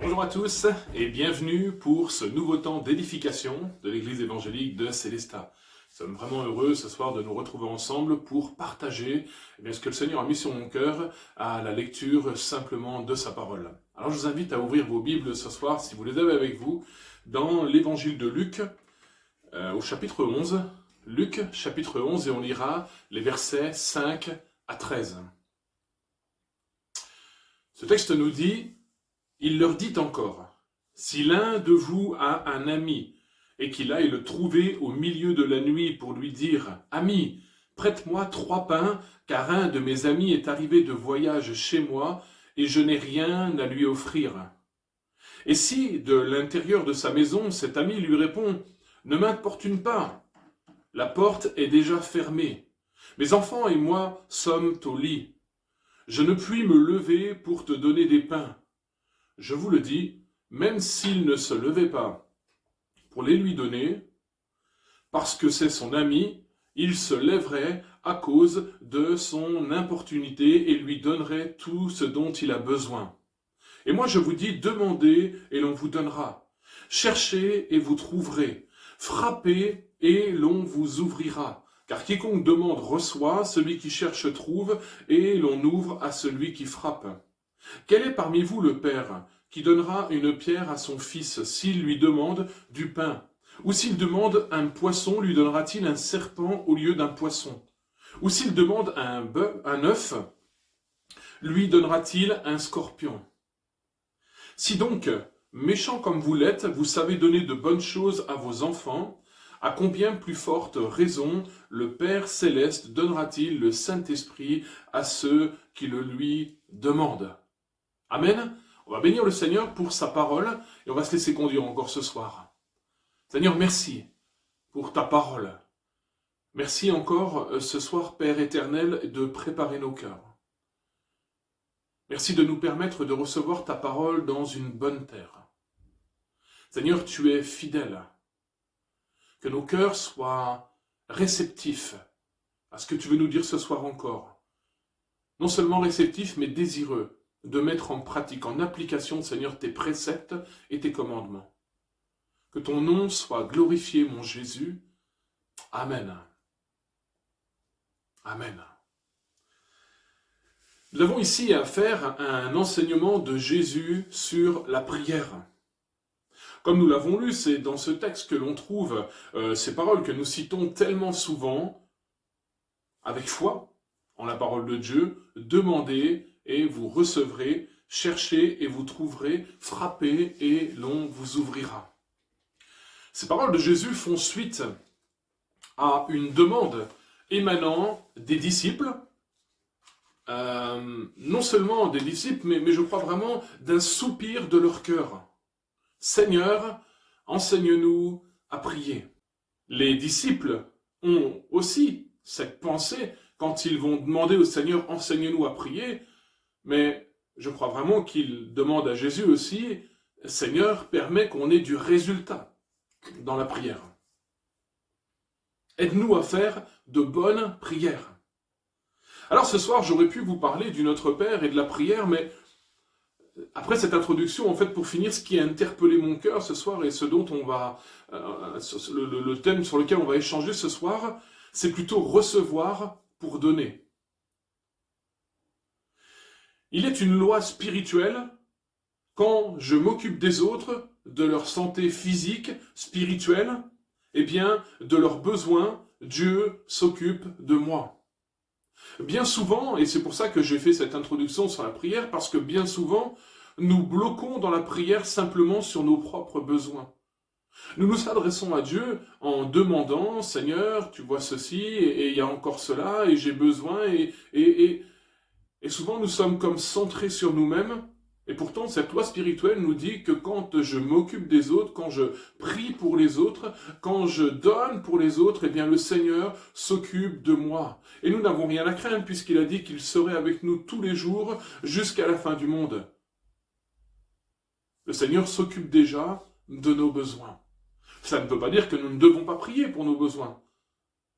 Bonjour à tous et bienvenue pour ce nouveau temps d'édification de l'église évangélique de Célestat. Nous sommes vraiment heureux ce soir de nous retrouver ensemble pour partager ce que le Seigneur a mis sur mon cœur à la lecture simplement de sa parole. Alors je vous invite à ouvrir vos Bibles ce soir, si vous les avez avec vous, dans l'évangile de Luc au chapitre 11. Luc chapitre 11 et on lira les versets 5 à 13. Ce texte nous dit: il leur dit encore, si l'un de vous a un ami et qu'il aille le trouver au milieu de la nuit pour lui dire, ami, prête-moi 3 pains, car un de mes amis est arrivé de voyage chez moi et je n'ai rien à lui offrir. Et si, de l'intérieur de sa maison, cet ami lui répond, ne m'importune pas, la porte est déjà fermée, mes enfants et moi sommes au lit, je ne puis me lever pour te donner des pains. Je vous le dis, même s'il ne se levait pas pour les lui donner, parce que c'est son ami, il se lèverait à cause de son importunité et lui donnerait tout ce dont il a besoin. Et moi je vous dis, demandez et l'on vous donnera. Cherchez et vous trouverez. Frappez et l'on vous ouvrira. Car quiconque demande reçoit, celui qui cherche trouve, et l'on ouvre à celui qui frappe. Quel est parmi vous le père qui donnera une pierre à son fils s'il lui demande du pain? Ou s'il demande un poisson, lui donnera-t-il un serpent au lieu d'un poisson? Ou s'il demande un œuf, lui donnera-t-il un scorpion? Si donc, méchants comme vous l'êtes, vous savez donner de bonnes choses à vos enfants, à combien plus forte raison le Père Céleste donnera-t-il le Saint-Esprit à ceux qui le lui demandent? Amen. On va bénir le Seigneur pour sa parole et on va se laisser conduire encore ce soir. Seigneur, merci pour ta parole. Merci encore ce soir, Père éternel, de préparer nos cœurs. Merci de nous permettre de recevoir ta parole dans une bonne terre. Seigneur, tu es fidèle. Que nos cœurs soient réceptifs à ce que tu veux nous dire ce soir encore. Non seulement réceptifs, mais désireux de mettre en pratique, en application, Seigneur, tes préceptes et tes commandements. Que ton nom soit glorifié, mon Jésus. Amen. Amen. Nous avons ici affaire à un enseignement de Jésus sur la prière. Comme nous l'avons lu, c'est dans ce texte que l'on trouve ces paroles que nous citons tellement souvent, avec foi, en la parole de Dieu, demandez et vous recevrez, cherchez et vous trouverez, frappez et l'on vous ouvrira. Ces paroles de Jésus font suite à une demande émanant des disciples, non seulement des disciples, mais je crois vraiment d'un soupir de leur cœur. Seigneur, enseigne-nous à prier. Les disciples ont aussi cette pensée quand ils vont demander au Seigneur, enseigne-nous à prier, mais je crois vraiment qu'ils demandent à Jésus aussi, Seigneur, permets qu'on ait du résultat dans la prière. Aide-nous à faire de bonnes prières. Alors ce soir, j'aurais pu vous parler du Notre Père et de la prière, mais après cette introduction, en fait, pour finir, ce qui a interpellé mon cœur ce soir et ce dont on va, le thème sur lequel on va échanger ce soir, c'est plutôt recevoir pour donner. Il est une loi spirituelle, quand je m'occupe des autres, de leur santé physique, spirituelle, eh bien, de leurs besoins, Dieu s'occupe de moi. Bien souvent, et c'est pour ça que j'ai fait cette introduction sur la prière, parce que bien souvent, nous bloquons dans la prière simplement sur nos propres besoins. Nous nous adressons à Dieu en demandant, Seigneur, tu vois ceci, et il y a encore cela, et j'ai besoin, et souvent nous sommes comme centrés sur nous-mêmes, et pourtant cette loi spirituelle nous dit que quand je m'occupe des autres, quand je prie pour les autres, quand je donne pour les autres, eh bien le Seigneur s'occupe de moi. Et nous n'avons rien à craindre puisqu'il a dit qu'il serait avec nous tous les jours jusqu'à la fin du monde. Le Seigneur s'occupe déjà de nos besoins. Ça ne veut pas dire que nous ne devons pas prier pour nos besoins.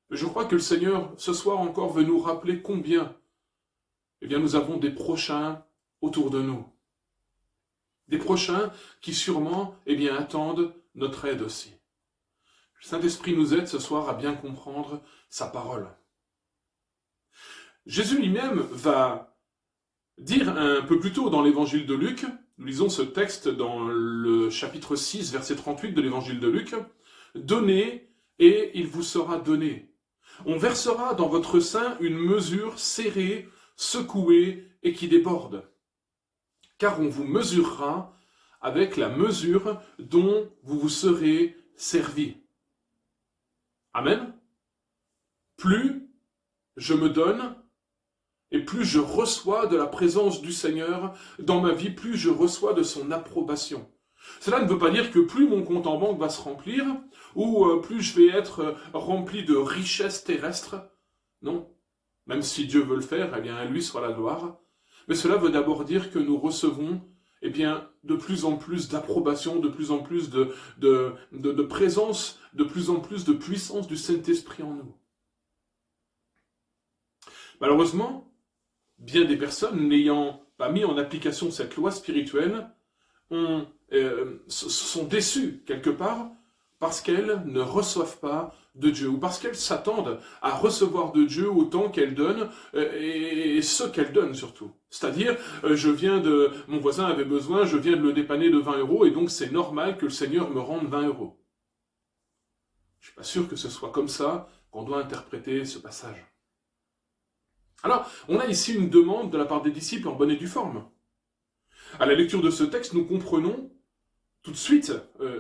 Je crois que le Seigneur, ce soir encore, veut nous rappeler combien nous avons des prochains autour de nous. des prochains qui sûrement attendent notre aide aussi. Le Saint-Esprit nous aide ce soir à bien comprendre sa parole. Jésus lui-même va dire un peu plus tôt dans l'évangile de Luc, nous lisons ce texte dans le chapitre 6, verset 38 de l'évangile de Luc, « Donnez et il vous sera donné. On versera dans votre sein une mesure serrée, secouée et qui déborde. Car on vous mesurera avec la mesure dont vous vous serez servi. » Amen. Plus je me donne, et plus je reçois de la présence du Seigneur dans ma vie, plus je reçois de son approbation. Cela ne veut pas dire que plus mon compte en banque va se remplir, ou plus je vais être rempli de richesses terrestres. Non. Même si Dieu veut le faire, à lui soit la gloire. Mais cela veut d'abord dire que nous recevons de plus en plus d'approbation, de plus en plus de présence, de plus en plus de puissance du Saint-Esprit en nous. Malheureusement, bien des personnes n'ayant pas mis en application cette loi spirituelle sont déçues quelque part parce qu'elles ne reçoivent pas de Dieu ou parce qu'elles s'attendent à recevoir de Dieu autant qu'elles donnent et ce qu'elles donnent surtout. C'est-à-dire, mon voisin avait besoin, je viens de le dépanner de 20 € et donc c'est normal que le Seigneur me rende 20 €. Je ne suis pas sûr que ce soit comme ça qu'on doit interpréter ce passage. Alors, on a ici une demande de la part des disciples en bonne et due forme. À la lecture de ce texte, nous comprenons tout de suite,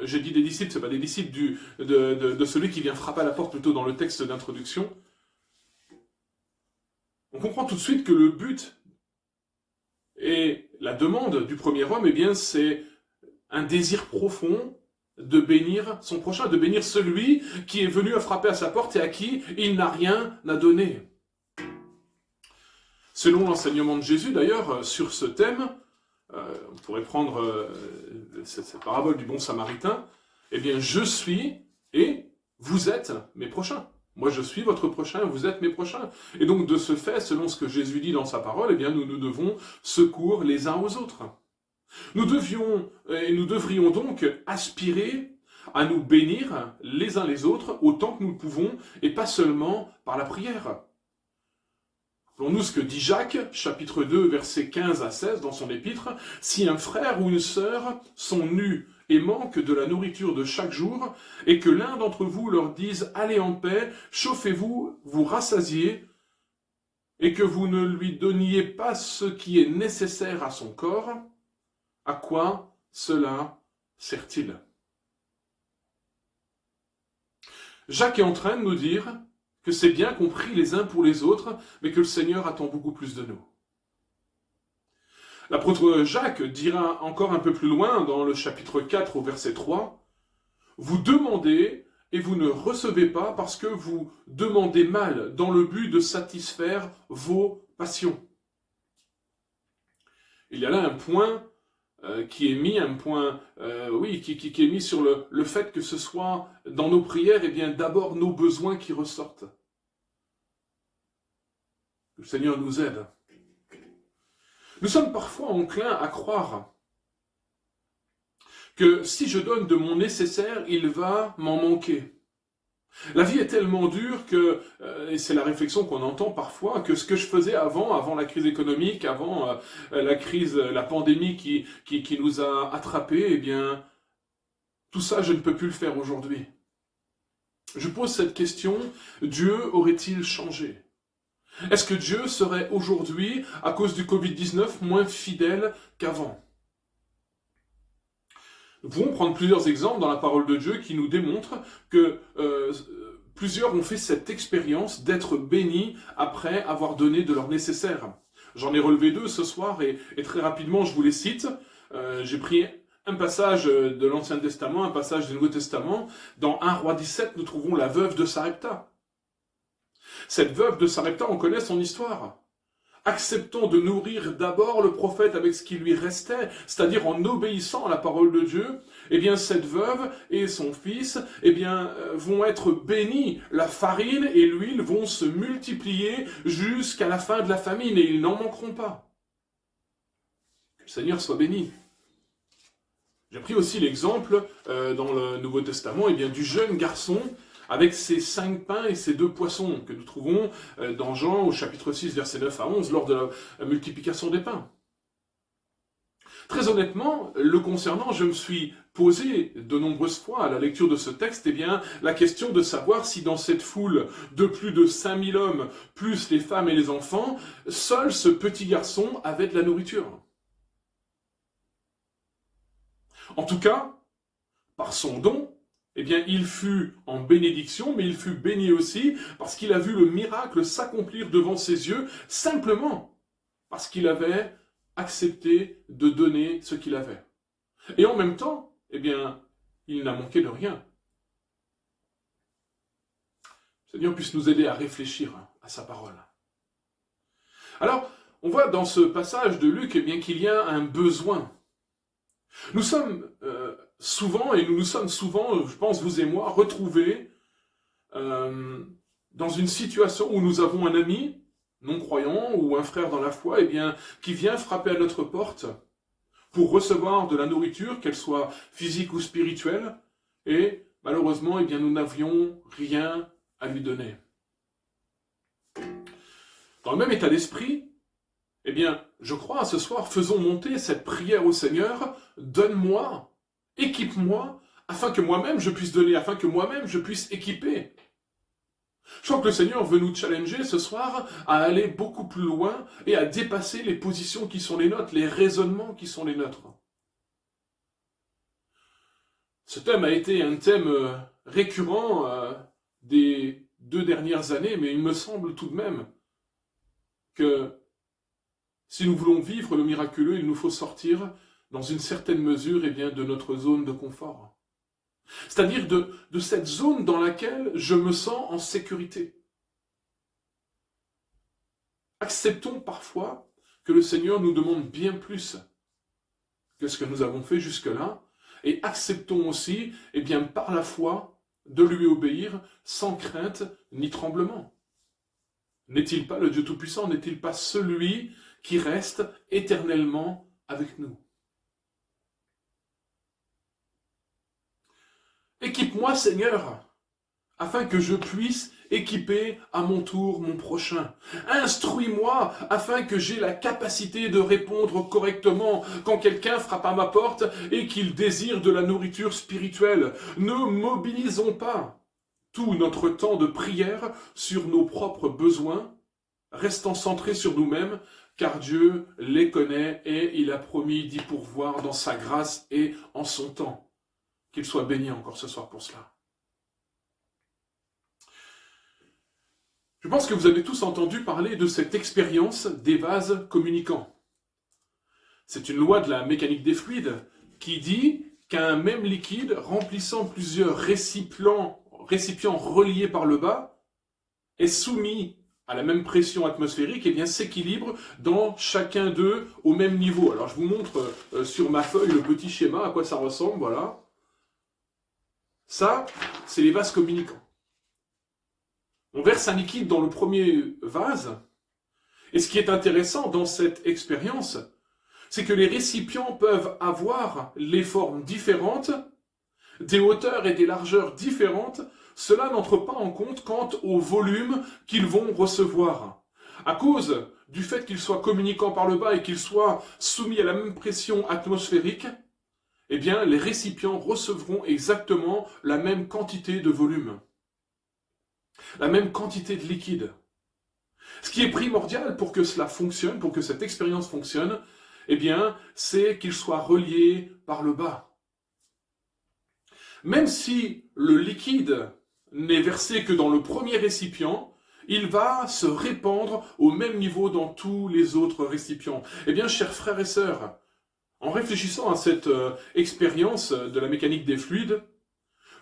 j'ai dit des disciples, ce n'est pas des disciples de celui qui vient frapper à la porte plutôt dans le texte d'introduction. On comprend tout de suite que le but et la demande du premier homme, c'est un désir profond de bénir son prochain, de bénir celui qui est venu à frapper à sa porte et à qui il n'a rien à donner. Selon l'enseignement de Jésus, d'ailleurs, sur ce thème, on pourrait prendre cette parabole du bon samaritain, je suis et vous êtes mes prochains. Moi je suis votre prochain, vous êtes mes prochains. Et donc de ce fait, selon ce que Jésus dit dans sa parole, nous devons secours les uns aux autres. Nous devrions donc aspirer à nous bénir les uns les autres autant que nous le pouvons, et pas seulement par la prière. Rappelons-nous ce que dit Jacques, chapitre 2, versets 15 à 16, dans son épître. « Si un frère ou une sœur sont nus et manquent de la nourriture de chaque jour, et que l'un d'entre vous leur dise « Allez en paix, chauffez-vous, vous rassasiez », et que vous ne lui donniez pas ce qui est nécessaire à son corps, à quoi cela sert-il » Jacques est en train de nous dire que c'est bien qu'on prie les uns pour les autres, mais que le Seigneur attend beaucoup plus de nous. L'apôtre Jacques dira encore un peu plus loin, dans le chapitre 4 au verset 3, « Vous demandez et vous ne recevez pas parce que vous demandez mal dans le but de satisfaire vos passions. » Il y a là un point qui est mis, qui est mis sur le fait que ce soit dans nos prières, d'abord nos besoins qui ressortent. Le Seigneur nous aide. Nous sommes parfois enclins à croire que si je donne de mon nécessaire, il va m'en manquer. La vie est tellement dure que, et c'est la réflexion qu'on entend parfois, que ce que je faisais avant la crise économique, avant la pandémie qui nous a attrapés, tout ça, je ne peux plus le faire aujourd'hui. Je pose cette question, Dieu aurait-il changé ? Est-ce que Dieu serait aujourd'hui, à cause du Covid-19, moins fidèle qu'avant ? Nous pouvons prendre plusieurs exemples dans la parole de Dieu qui nous démontrent que plusieurs ont fait cette expérience d'être bénis après avoir donné de leur nécessaire. J'en ai relevé 2 ce soir et très rapidement je vous les cite. J'ai pris un passage de l'Ancien Testament, un passage du Nouveau Testament. Dans 1 Roi 17, nous trouvons la veuve de Sarepta. Cette veuve de Sarepta, on connaît son histoire. Acceptant de nourrir d'abord le prophète avec ce qui lui restait, c'est-à-dire en obéissant à la parole de Dieu, cette veuve et son fils, vont être bénis. La farine et l'huile vont se multiplier jusqu'à la fin de la famine et ils n'en manqueront pas. Que le Seigneur soit béni. J'ai pris aussi l'exemple dans le Nouveau Testament du jeune garçon avec ses 5 pains et ses 2 poissons que nous trouvons dans Jean au chapitre 6, versets 9 à 11, lors de la multiplication des pains. Très honnêtement, le concernant, je me suis posé de nombreuses fois à la lecture de ce texte la question de savoir si dans cette foule de plus de 5000 hommes, plus les femmes et les enfants, seul ce petit garçon avait de la nourriture. En tout cas, par son don, il fut en bénédiction, mais il fut béni aussi parce qu'il a vu le miracle s'accomplir devant ses yeux, simplement parce qu'il avait accepté de donner ce qu'il avait. Et en même temps, il n'a manqué de rien. Le Seigneur puisse nous aider à réfléchir à sa parole. Alors, on voit dans ce passage de Luc qu'il y a un besoin. Nous sommes souvent, je pense vous et moi, retrouvés dans une situation où nous avons un ami non-croyant ou un frère dans la foi qui vient frapper à notre porte pour recevoir de la nourriture, qu'elle soit physique ou spirituelle, et malheureusement, nous n'avions rien à lui donner. Dans le même état d'esprit, je crois, ce soir, faisons monter cette prière au Seigneur, donne-moi, équipe-moi, afin que moi-même je puisse donner, afin que moi-même je puisse équiper. Je crois que le Seigneur veut nous challenger ce soir à aller beaucoup plus loin et à dépasser les positions qui sont les nôtres, les raisonnements qui sont les nôtres. Ce thème a été un thème récurrent des 2 dernières années, mais il me semble tout de même que si nous voulons vivre le miraculeux, il nous faut sortir dans une certaine mesure de notre zone de confort. C'est-à-dire de cette zone dans laquelle je me sens en sécurité. Acceptons parfois que le Seigneur nous demande bien plus que ce que nous avons fait jusque-là, et acceptons aussi, par la foi, de lui obéir sans crainte ni tremblement. N'est-il pas le Dieu Tout-Puissant? N'est-il pas celui qui reste éternellement avec nous? Équipe-moi, Seigneur, afin que je puisse équiper à mon tour mon prochain. Instruis-moi afin que j'ai la capacité de répondre correctement quand quelqu'un frappe à ma porte et qu'il désire de la nourriture spirituelle. Ne mobilisons pas tout notre temps de prière sur nos propres besoins, restant centrés sur nous-mêmes, car Dieu les connaît et il a promis d'y pourvoir dans sa grâce et en son temps. Qu'il soit béni encore ce soir pour cela. Je pense que vous avez tous entendu parler de cette expérience des vases communicants. C'est une loi de la mécanique des fluides qui dit qu'un même liquide remplissant plusieurs récipients reliés par le bas est soumis à la même pression atmosphérique s'équilibre dans chacun d'eux au même niveau. Alors je vous montre sur ma feuille le petit schéma à quoi ça ressemble, voilà. Ça, c'est les vases communicants. On verse un liquide dans le premier vase, et ce qui est intéressant dans cette expérience, c'est que les récipients peuvent avoir les formes différentes, des hauteurs et des largeurs différentes. Cela n'entre pas en compte quant au volume qu'ils vont recevoir. À cause du fait qu'ils soient communicants par le bas et qu'ils soient soumis à la même pression atmosphérique, les récipients recevront exactement la même quantité de volume, la même quantité de liquide. Ce qui est primordial pour que cela fonctionne, pour que cette expérience fonctionne, c'est qu'ils soient reliés par le bas. Même si le liquide n'est versé que dans le premier récipient, il va se répandre au même niveau dans tous les autres récipients. Chers frères et sœurs, en réfléchissant à cette expérience de la mécanique des fluides,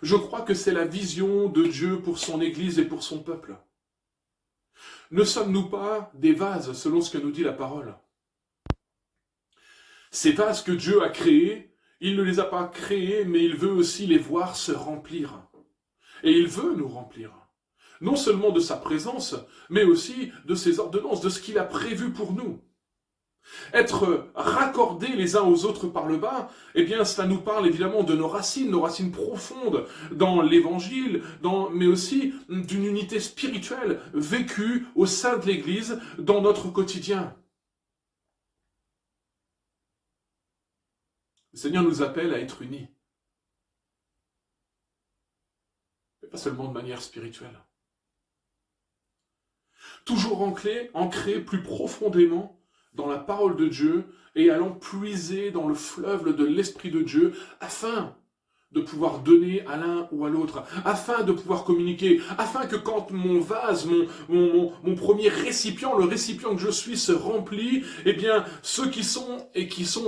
je crois que c'est la vision de Dieu pour son Église et pour son peuple. Ne sommes-nous pas des vases selon ce que nous dit la parole? Ces vases que Dieu a créés, il ne les a pas créés, mais il veut aussi les voir se remplir. Et il veut nous remplir. Non seulement de sa présence, mais aussi de ses ordonnances, de ce qu'il a prévu pour nous. Être raccordés les uns aux autres par le bas, eh bien cela nous parle évidemment de nos racines profondes dans l'évangile, mais aussi d'une unité spirituelle vécue au sein de l'Église dans notre quotidien. Le Seigneur nous appelle à être unis, mais pas seulement de manière spirituelle. Toujours ancré plus profondément dans la parole de Dieu et allant puiser dans le fleuve de l'Esprit de Dieu afin de pouvoir donner à l'un ou à l'autre, afin de pouvoir communiquer, afin que quand mon vase, mon premier récipient, le récipient que je suis se remplit, eh bien ceux qui sont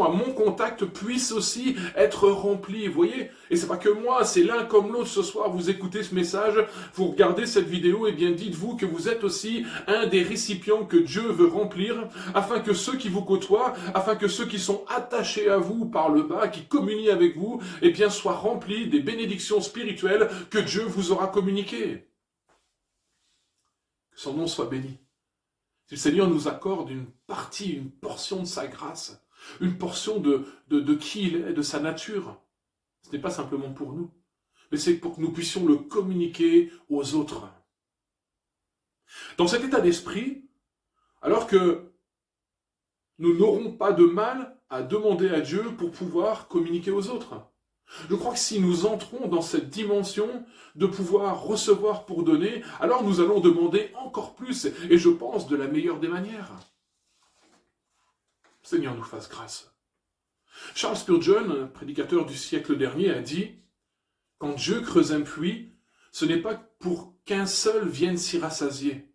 à mon contact puissent aussi être remplis, vous voyez. Et c'est pas que moi, c'est l'un comme l'autre. Ce soir, vous écoutez ce message, vous regardez cette vidéo, et bien dites-vous que vous êtes aussi un des récipients que Dieu veut remplir, afin que ceux qui vous côtoient, afin que ceux qui sont attachés à vous par le bas, qui communient avec vous, eh bien soient remplis des bénédictions spirituelles que Dieu vous aura communiquées. Que son nom soit béni. Si le Seigneur nous accorde une partie, une portion de sa grâce, une portion de qui il est, de sa nature, ce n'est pas simplement pour nous, mais c'est pour que nous puissions le communiquer aux autres. Dans cet état d'esprit, alors que nous n'aurons pas de mal à demander à Dieu pour pouvoir communiquer aux autres. Je crois que si nous entrons dans cette dimension de pouvoir recevoir pour donner, alors nous allons demander encore plus, et je pense de la meilleure des manières. Seigneur nous fasse grâce. Charles Spurgeon, prédicateur du siècle dernier, a dit « Quand Dieu creuse un puits, ce n'est pas pour qu'un seul vienne s'y rassasier.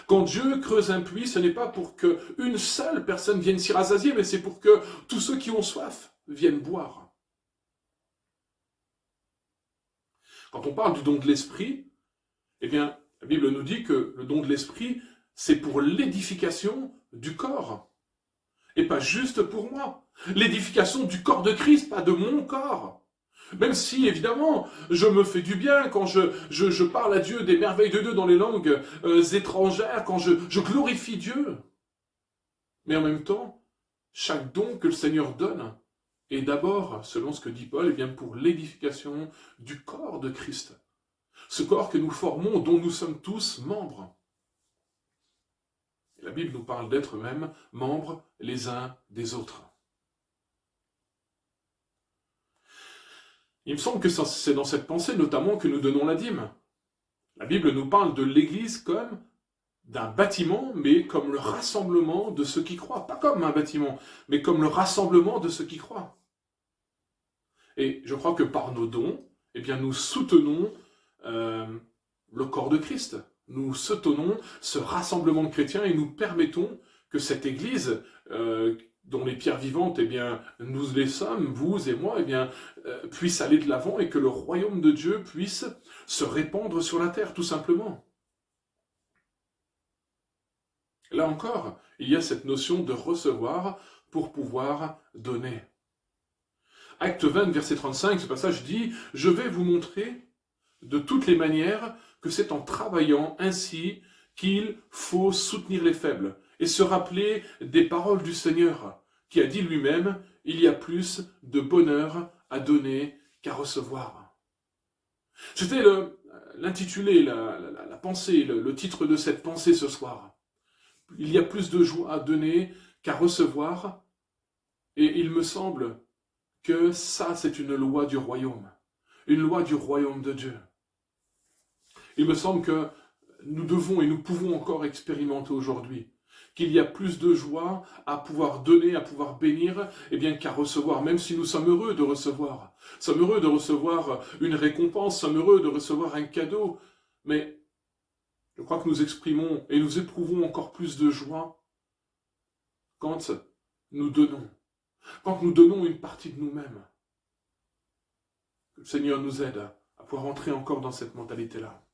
Quand Dieu creuse un puits, ce n'est pas pour qu'une seule personne vienne s'y rassasier, mais c'est pour que tous ceux qui ont soif viennent boire. » Quand on parle du don de l'esprit, eh bien, la Bible nous dit que le don de l'esprit, c'est pour l'édification du corps. Et pas juste pour moi. L'édification du corps de Christ, pas de mon corps. Même si, évidemment, je me fais du bien quand je parle à Dieu des merveilles de Dieu dans les langues étrangères, quand je glorifie Dieu. Mais en même temps, chaque don que le Seigneur donne est d'abord, selon ce que dit Paul, eh bien pour l'édification du corps de Christ. Ce corps que nous formons, dont nous sommes tous membres. Et la Bible nous parle d'être même membres les uns des autres. Il me semble que c'est dans cette pensée notamment que nous donnons la dîme. La Bible nous parle de l'Église comme d'un bâtiment, mais comme le rassemblement de ceux qui croient. Pas comme un bâtiment, mais comme le rassemblement de ceux qui croient. Et je crois que par nos dons, eh bien, nous soutenons le corps de Christ. Nous soutenons ce rassemblement de chrétiens et nous permettons que cette Église, dont les pierres vivantes, eh bien, nous les sommes, vous et moi, eh bien, puisse aller de l'avant et que le royaume de Dieu puisse se répandre sur la terre, tout simplement. Là encore, il y a cette notion de recevoir pour pouvoir donner. Acte 20, verset 35, ce passage dit « Je vais vous montrer de toutes les manières que c'est en travaillant ainsi qu'il faut soutenir les faibles et se rappeler des paroles du Seigneur qui a dit lui-même « Il y a plus de bonheur à donner qu'à recevoir. » C'était l'intitulé, la pensée, le titre de cette pensée ce soir. Il y a plus de joie à donner qu'à recevoir, et il me semble que ça, c'est une loi du royaume de Dieu. Il me semble que nous devons et nous pouvons encore expérimenter aujourd'hui qu'il y a plus de joie à pouvoir donner, à pouvoir bénir, eh bien qu'à recevoir, même si nous sommes heureux de recevoir. Nous sommes heureux de recevoir une récompense, nous sommes heureux de recevoir un cadeau, mais je crois que nous exprimons et nous éprouvons encore plus de joie quand nous donnons. Quand nous donnons une partie de nous-mêmes, que le Seigneur nous aide à pouvoir entrer encore dans cette mentalité-là.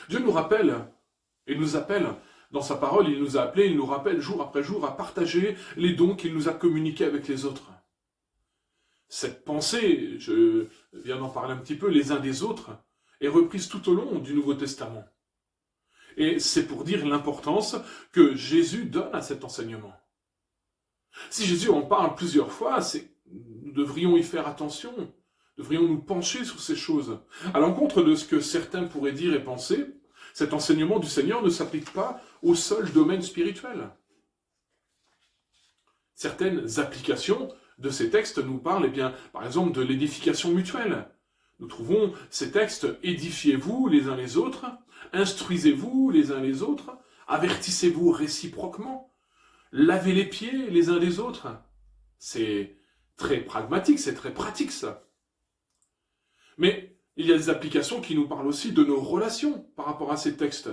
Dieu nous rappelle et nous appelle dans sa parole, il nous a appelés, il nous rappelle jour après jour à partager les dons qu'il nous a communiqués avec les autres. Cette pensée, je viens d'en parler un petit peu, les uns des autres, est reprise tout au long du Nouveau Testament. Et c'est pour dire l'importance que Jésus donne à cet enseignement. Si Jésus en parle plusieurs fois, nous devrions y faire attention. Devrions nous pencher sur ces choses. À l'encontre de ce que certains pourraient dire et penser, cet enseignement du Seigneur ne s'applique pas au seul domaine spirituel. Certaines applications de ces textes nous parlent, par exemple, de l'édification mutuelle. Nous trouvons ces textes « Édifiez-vous les uns les autres, instruisez-vous les uns les autres, avertissez-vous réciproquement, lavez les pieds les uns des autres ». C'est très pragmatique, c'est très pratique ça. Mais il y a des applications qui nous parlent aussi de nos relations par rapport à ces textes.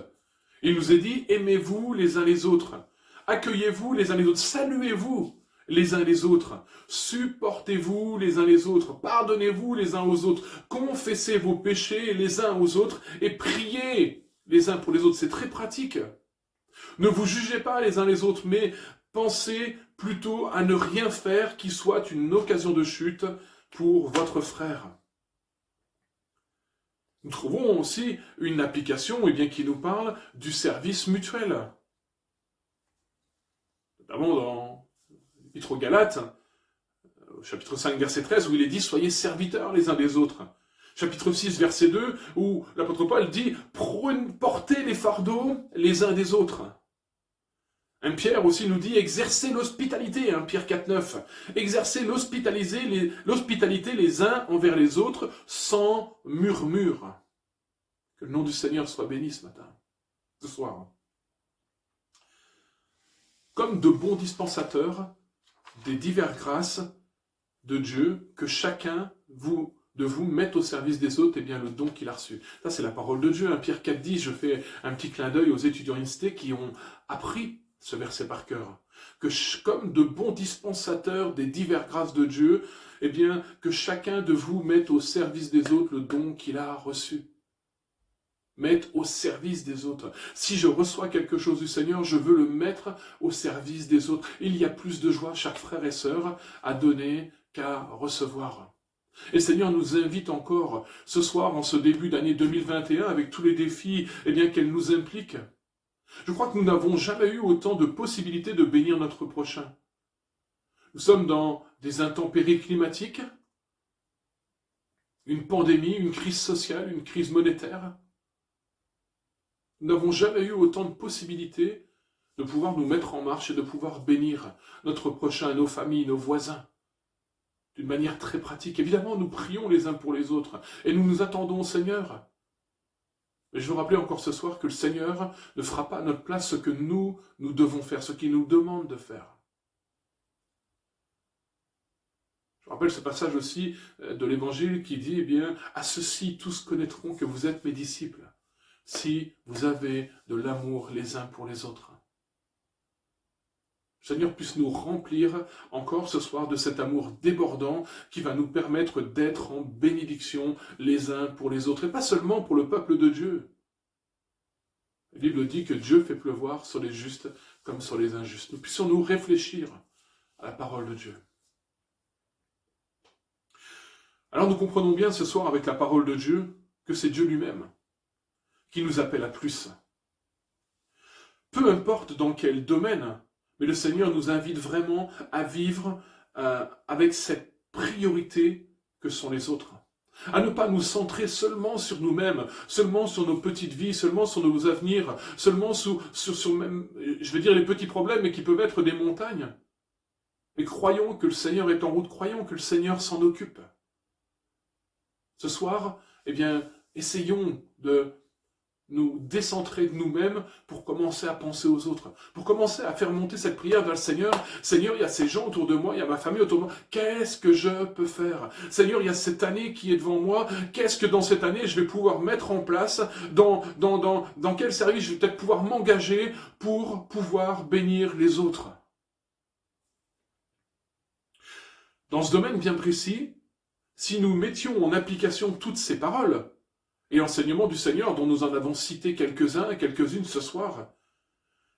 Il nous est dit « Aimez-vous les uns les autres, accueillez-vous les uns les autres, saluez-vous les uns les autres, supportez-vous les uns les autres, pardonnez-vous les uns aux autres, confessez vos péchés les uns aux autres et priez les uns pour les autres. » C'est très pratique. Ne vous jugez pas les uns les autres, mais pensez plutôt à ne rien faire qui soit une occasion de chute pour votre frère. Nous trouvons aussi une application qui nous parle du service mutuel. Notamment dans l'Épître aux Galates, au chapitre 5, verset 13, où il est dit « Soyez serviteurs les uns des autres ». Chapitre 6, verset 2, où l'apôtre Paul dit « Portez les fardeaux les uns des autres ». 1 Pierre aussi nous dit « Exercez l'hospitalité », Pierre 4, 9. « Exercez l'hospitalité les uns envers les autres sans murmure ». Que le nom du Seigneur soit béni ce matin, ce soir. Comme de bons dispensateurs des diverses grâces de Dieu, que chacun de vous mette au service des autres le don qu'il a reçu. Ça, c'est la parole de Dieu. Pierre 4, 10, je fais un petit clin d'œil aux étudiants INSTE qui ont appris ce verset par cœur. Que comme de bons dispensateurs des diverses grâces de Dieu, que chacun de vous mette au service des autres le don qu'il a reçu. Mettre au service des autres. Si je reçois quelque chose du Seigneur, je veux le mettre au service des autres. Il y a plus de joie, chers frères et sœurs, à donner qu'à recevoir. Et le Seigneur nous invite encore ce soir, en ce début d'année 2021, avec tous les défis qu'elle nous implique. Je crois que nous n'avons jamais eu autant de possibilités de bénir notre prochain. Nous sommes dans des intempéries climatiques, une pandémie, une crise sociale, une crise monétaire. Nous n'avons jamais eu autant de possibilités de pouvoir nous mettre en marche et de pouvoir bénir notre prochain, nos familles, nos voisins, d'une manière très pratique. Évidemment, nous prions les uns pour les autres et nous nous attendons au Seigneur. Mais je veux rappeler encore ce soir que le Seigneur ne fera pas à notre place ce que nous devons faire, ce qu'il nous demande de faire. Je rappelle ce passage aussi de l'Évangile qui dit, à ceux-ci tous connaîtront que vous êtes mes disciples, si vous avez de l'amour les uns pour les autres. Le Seigneur puisse nous remplir encore ce soir de cet amour débordant qui va nous permettre d'être en bénédiction les uns pour les autres, et pas seulement pour le peuple de Dieu. La Bible dit que Dieu fait pleuvoir sur les justes comme sur les injustes. Nous puissions nous réfléchir à la parole de Dieu. Alors nous comprenons bien ce soir avec la parole de Dieu que c'est Dieu lui-même qui nous appelle à plus. Peu importe dans quel domaine, mais le Seigneur nous invite vraiment à vivre avec cette priorité que sont les autres. À ne pas nous centrer seulement sur nous-mêmes, seulement sur nos petites vies, seulement sur nos avenirs, seulement sur même, je vais dire les petits problèmes, mais qui peuvent être des montagnes. Et croyons que le Seigneur est en route, croyons que le Seigneur s'en occupe. Ce soir, essayons de nous décentrer de nous-mêmes pour commencer à penser aux autres, pour commencer à faire monter cette prière vers le Seigneur. Seigneur, il y a ces gens autour de moi, il y a ma famille autour de moi, qu'est-ce que je peux faire? Seigneur, il y a cette année qui est devant moi, qu'est-ce que dans cette année je vais pouvoir mettre en place, dans quel service je vais peut-être pouvoir m'engager pour pouvoir bénir les autres? Dans ce domaine bien précis, si nous mettions en application toutes ces paroles, et l'enseignement du Seigneur dont nous en avons cité quelques-uns et quelques-unes ce soir,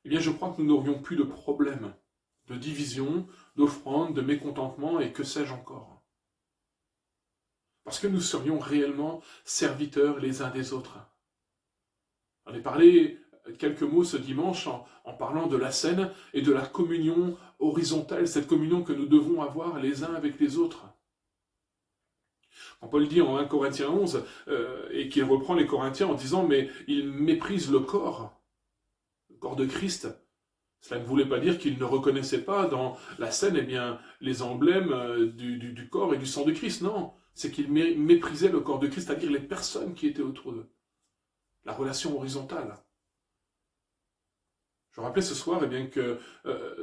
je crois que nous n'aurions plus de problèmes, de division, d'offrande, de mécontentement et que sais-je encore. Parce que nous serions réellement serviteurs les uns des autres. J'en ai parlé quelques mots ce dimanche en parlant de la scène et de la communion horizontale, cette communion que nous devons avoir les uns avec les autres. Quand Paul dit en 1 Corinthiens 11, et qu'il reprend les Corinthiens en disant « mais ils méprisent le corps de Christ », cela ne voulait pas dire qu'ils ne reconnaissaient pas dans la scène les emblèmes du corps et du sang de Christ, non, c'est qu'ils méprisaient le corps de Christ, c'est-à-dire les personnes qui étaient autour d'eux, la relation horizontale. Je rappelais ce soir que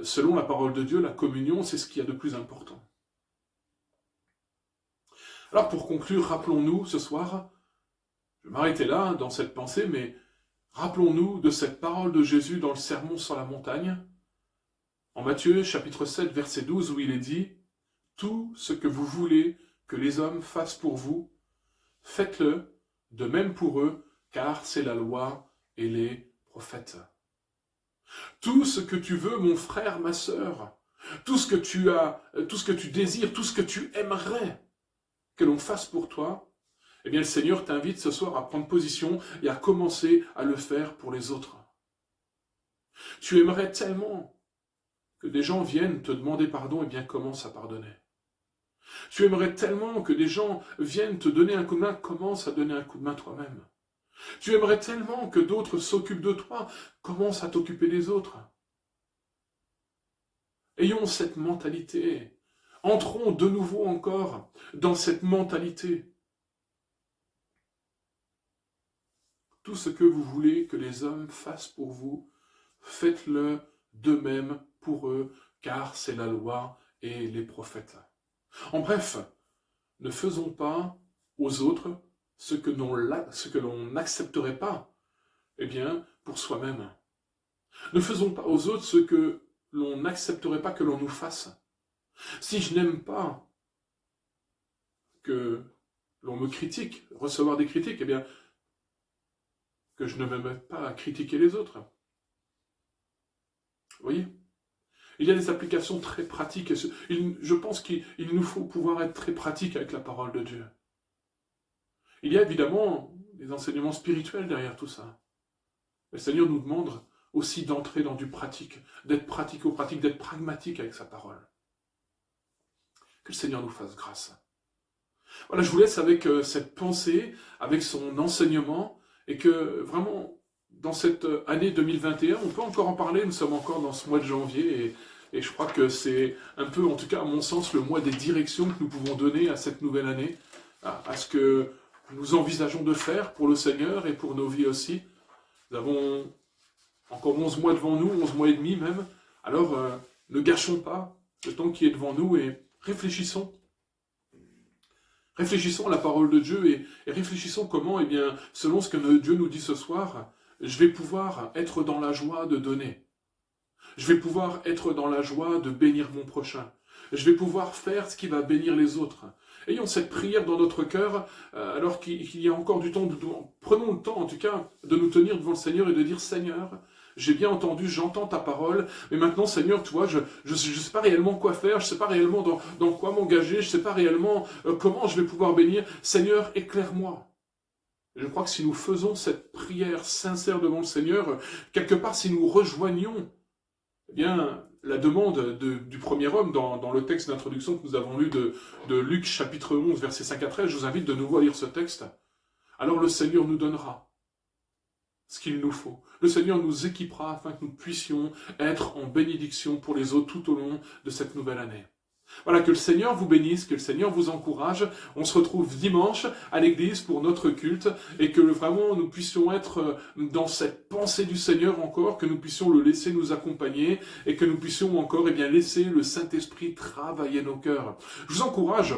selon la parole de Dieu, la communion, c'est ce qu'il y a de plus important. Alors pour conclure, rappelons-nous ce soir, je vais m'arrêter là dans cette pensée, mais rappelons-nous de cette parole de Jésus dans le Sermon sur la montagne, en Matthieu chapitre 7, verset 12, où il est dit « Tout ce que vous voulez que les hommes fassent pour vous, faites-le de même pour eux, car c'est la loi et les prophètes. » Tout ce que tu veux, mon frère, ma sœur, tout ce que tu as, tout ce que tu désires, tout ce que tu aimerais que l'on fasse pour toi, eh bien le Seigneur t'invite ce soir à prendre position et à commencer à le faire pour les autres. Tu aimerais tellement que des gens viennent te demander pardon, eh bien commence à pardonner. Tu aimerais tellement que des gens viennent te donner un coup de main, commence à donner un coup de main toi-même. Tu aimerais tellement que d'autres s'occupent de toi, commence à t'occuper des autres. Ayons cette mentalité. Entrons de nouveau encore dans cette mentalité. Tout ce que vous voulez que les hommes fassent pour vous, faites-le de même pour eux, car c'est la loi et les prophètes. En bref, ne faisons pas aux autres ce que l'on n'accepterait pas, eh bien, pour soi-même. Ne faisons pas aux autres ce que l'on n'accepterait pas que l'on nous fasse. Si je n'aime pas que l'on me critique, recevoir des critiques, eh bien, que je ne m'aime pas à critiquer les autres. Vous voyez ? Il y a des applications très pratiques. Je pense qu'il nous faut pouvoir être très pratiques avec la parole de Dieu. Il y a évidemment des enseignements spirituels derrière tout ça. Le Seigneur nous demande aussi d'entrer dans du pratique, d'être pratico-pratique, d'être pragmatique avec sa parole. Que le Seigneur nous fasse grâce. Voilà, je vous laisse avec cette pensée, avec son enseignement, et que vraiment, dans cette année 2021, on peut encore en parler, nous sommes encore dans ce mois de janvier, et je crois que c'est un peu, en tout cas à mon sens, le mois des directions que nous pouvons donner à cette nouvelle année, à ce que nous envisageons de faire pour le Seigneur et pour nos vies aussi. Nous avons encore 11 mois devant nous, 11 mois et demi même, alors ne gâchons pas le temps qui est devant nous et réfléchissons. Réfléchissons à la parole de Dieu et réfléchissons comment, eh bien, selon ce que Dieu nous dit ce soir, je vais pouvoir être dans la joie de donner. Je vais pouvoir être dans la joie de bénir mon prochain. Je vais pouvoir faire ce qui va bénir les autres. Ayons cette prière dans notre cœur, alors qu'il y a encore du temps. Prenons le temps, en tout cas, de nous tenir devant le Seigneur et de dire « Seigneur, j'ai bien entendu, j'entends ta parole, mais maintenant, Seigneur, tu vois, je ne sais pas réellement quoi faire, je ne sais pas réellement dans quoi m'engager, je ne sais pas réellement comment je vais pouvoir bénir. Seigneur, éclaire-moi. » Je crois que si nous faisons cette prière sincère devant le Seigneur, quelque part, si nous rejoignons, eh bien, la demande du premier homme dans le texte d'introduction que nous avons lu de Luc chapitre 11, versets 5 à 13, je vous invite de nouveau à lire ce texte. Alors le Seigneur nous donnera ce qu'il nous faut. Le Seigneur nous équipera afin que nous puissions être en bénédiction pour les autres tout au long de cette nouvelle année. Voilà, que le Seigneur vous bénisse, que le Seigneur vous encourage. On se retrouve dimanche à l'église pour notre culte et que vraiment nous puissions être dans cette pensée du Seigneur encore, que nous puissions le laisser nous accompagner et que nous puissions encore laisser le Saint-Esprit travailler nos cœurs. Je vous encourage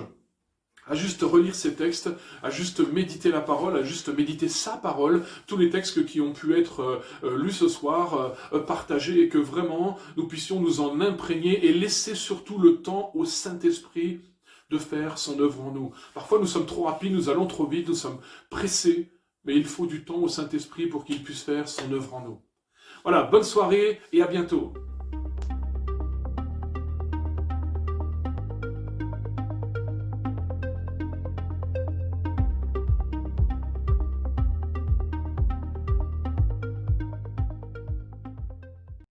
à juste relire ces textes, à juste méditer la parole, à juste méditer sa parole, tous les textes qui ont pu être lus ce soir, partagés, et que vraiment nous puissions nous en imprégner et laisser surtout le temps au Saint-Esprit de faire son œuvre en nous. Parfois nous sommes trop rapides, nous allons trop vite, nous sommes pressés, mais il faut du temps au Saint-Esprit pour qu'il puisse faire son œuvre en nous. Voilà, bonne soirée et à bientôt.